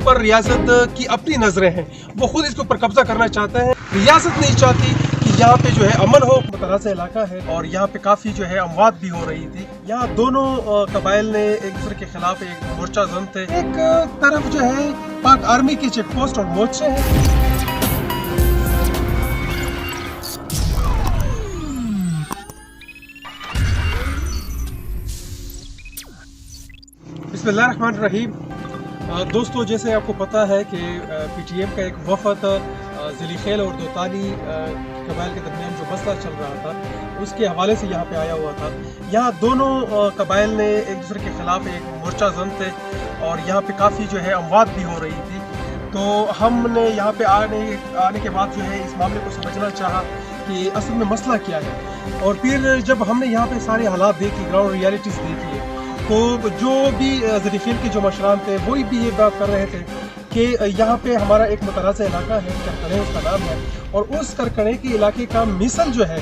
ऊपर रियासत की अपनी नजरें हैं, वो खुद इसके ऊपर कब्जा करना चाहते हैं। रियासत नहीं चाहती कि यहाँ पे जो है अमन हो। मुतनाज़ इलाका है और यहाँ पे काफी जो है अमवात भी हो रही थी। यहाँ दोनों कबाइल ने एक दूसरे के खिलाफ एक मोर्चा जन थे। एक तरफ जो है पाक आर्मी के चेक पोस्ट और मोर्चे हैं। बिस्मिल्लाहिर्रहमानिर्रहीम। दोस्तों, जैसे आपको पता है कि पीटीएम का एक वफद ज़लीखेल और दोतानी कबाइल के दरमियान जो मसला चल रहा था उसके हवाले से यहाँ पे आया हुआ था। यहाँ दोनों कबाइल ने एक दूसरे के खिलाफ एक मोर्चा जन थे और यहाँ पे काफ़ी जो है अमवात भी हो रही थी। तो हमने यहाँ पे आने के बाद जो है इस मामले को समझना चाहा कि असल में मसला क्या है। और फिर जब हमने यहाँ पे सारे हालात देखी, ग्राउंड रियलिटीज़ देखी है, तो जो भी ज़लीखेल के जो मशरान थे वही भी ये बात कर रहे थे कि यहाँ पे हमारा एक मुतनाज़ इलाका है, करकड़े उसका नाम है, और उस करकड़े के इलाके का मिसल जो है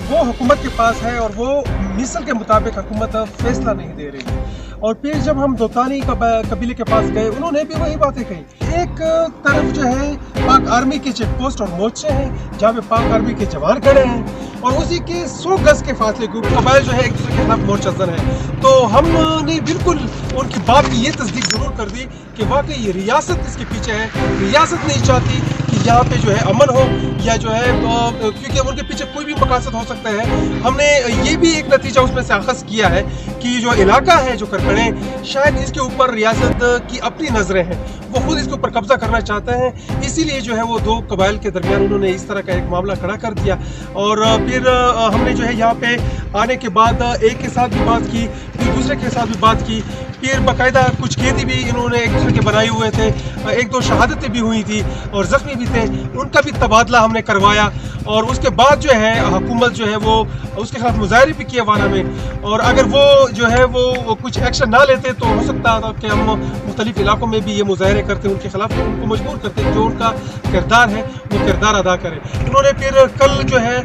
वो हुकूमत के पास है और वो मिसल के मुताबिक हुकूमत फैसला नहीं दे रही है। और फिर जब हम दोतानी कबीले के पास गए, उन्होंने भी वही बातें कही। एक तरफ जो है पाक आर्मी के चेक पोस्ट और मोर्चे हैं जहाँ पे पाक आर्मी के जवान खड़े हैं और उसी के 100 गज के फासले के ऊपर कबाइल जो है एक दूसरे के खिलाफ मोर्चाजन है। तो हमने बिल्कुल उनकी बात की ये तस्दीक जरूर कर दी कि वाकई रियासत इसके पीछे है। रियासत नहीं चाहती कि यहाँ पे जो है अमन हो या जो है क्योंकि उनके पीछे कोई भी मकासद हो सकता है। हमने ये भी एक नतीजा उसमें से अखज़ किया है कि जो इलाका है जो करकड़े, शायद इसके ऊपर रियासत की अपनी नज़रें हैं, वो खुद इसके ऊपर कब्जा करना चाहते हैं। इसीलिए जो है वो दो कबाइल के दरमियान उन्होंने इस तरह का एक मामला खड़ा कर दिया। और फिर हमने जो है यहाँ पे आने के बाद एक के साथ भी बात की, फिर दूसरे के साथ भी बात की, फिर बाकायदा कुछ कैदी भी इन्होंने एक दूसरे के बनाए हुए थे, एक दो शहादतें भी हुई थी और ज़ख्मी भी थे, उनका भी तबादला हमने करवाया। और उसके बाद जो है हुकूमत जो है वो उसके खिलाफ मुजाहरे भी किए वाला में, और अगर वो जो है वो कुछ एक्शन ना लेते तो हो सकता था कि हम मुख्तलिफ इलाकों में भी ये मुजाहरे करते, उनके खिलाफ उनको मजबूर करते, जो उनका किरदार है वो किरदार अदा करें। उन्होंने फिर कल जो है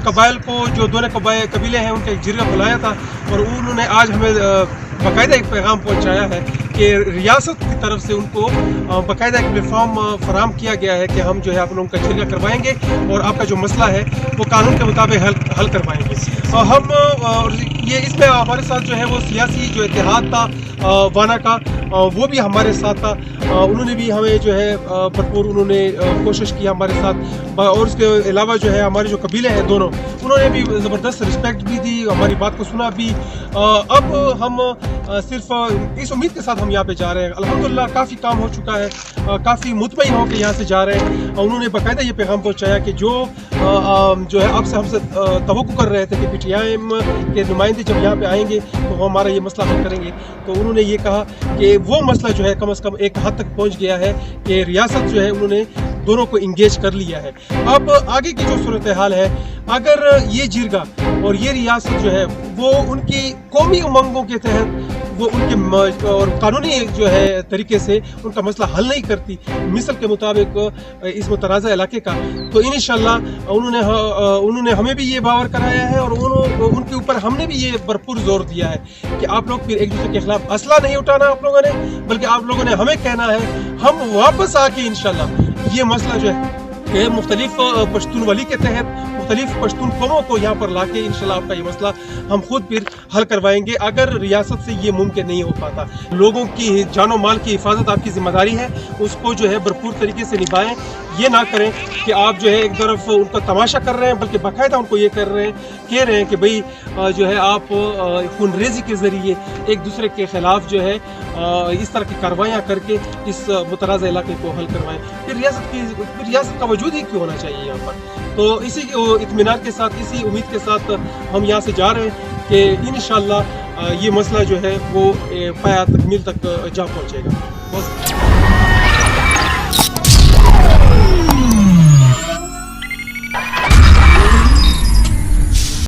कबाइल को, जो दोनों कबीले हैं, उनका एक जिरगा बुलाया था और उन्होंने आज हमें बाकायदा एक पैगाम पहुंचाया है कि रियासत की तरफ से उनको बाकायदा एक प्लेटफॉर्म फराहम किया गया है कि हम जो है आप लोगों का जिरगा करवाएंगे और आपका जो मसला है वो कानून के मुताबिक हल करवाएंगे। हम ये इसमें हमारे साथ जो है वो सियासी जो इत्तेहाद था वाना का, वो भी हमारे साथ था। उन्होंने भी हमें जो है भरपूर उन्होंने कोशिश की हमारे साथ। और उसके अलावा जो है हमारे जो कबीले हैं दोनों, उन्होंने भी ज़बरदस्त रिस्पेक्ट भी दी, हमारी बात को सुना भी। अब हम सिर्फ इस उम्मीद के साथ हम यहाँ पे जा रहे हैं। अल्हम्दुलिल्लाह काफ़ी काम हो चुका है, काफ़ी मुतमईन होकर यहाँ से जा रहे हैं। उन्होंने बाकायदा ये पैगाम पहुँचाया कि जो है आपसे हमसे तवक्कुल कर रहे थे कि पीटीएम के नुमाइंदे जब यहाँ पे आएंगे तो वो हमारा ये मसला हल करेंगे। तो उन्होंने ये कहा कि वो मसला जो है कम से कम एक हद तक पहुँच गया है कि रियासत जो है उन्होंने दोनों को इंगेज कर लिया है। अब आगे की जो सूरत हाल है, अगर ये जिरगा और ये रियासत जो है वो उनकी कौमी उमंगों के तहत वो उनके और कानूनी जो है तरीके से उनका मसला हल नहीं करती मिसल के मुताबिक इस मुतनाज़ा इलाके का, तो इंशाअल्लाह उन्होंने हमें भी ये बावर कराया है और उनके ऊपर हमने भी ये भरपूर जोर दिया है कि आप लोग फिर एक दूसरे के खिलाफ असला नहीं उठाना आप लोगों ने, बल्कि आप लोगों ने हमें कहना है, हम वापस आके इंशाअल्लाह ये मसला जो है मुख्तलिफ पश्तूनवली के तहत मुख्तलिफ पश्तून कौमों को यहाँ पर लाके इंशाल्लाह आपका ये मसला हम खुद फिर हल करवाएंगे। अगर रियासत से ये मुमकिन नहीं हो पाता, लोगों की जानो माल की हिफाजत आपकी जिम्मेदारी है, उसको जो है भरपूर तरीके से निभाएं। ये ना करें कि आप जो है एक तरफ उनका तमाशा कर रहे हैं, बल्कि बाकायदा उनको ये कह रहे हैं कि भाई जो है आप खूनरेजी के ज़रिए एक दूसरे के ख़िलाफ़ जो है इस तरह की कार्रवाइयाँ करके इस मुतनाज़ा इलाके को हल करवाएं। फिर रियासत का वजूद ही क्यों होना चाहिए यहाँ पर। तो इसी इत्मीनान के साथ, इसी उम्मीद के साथ हम यहाँ से जा रहे हैं कि इंशाअल्लाह ये मसला जो है वो पाया तकमील तक जा पहुँचेगा।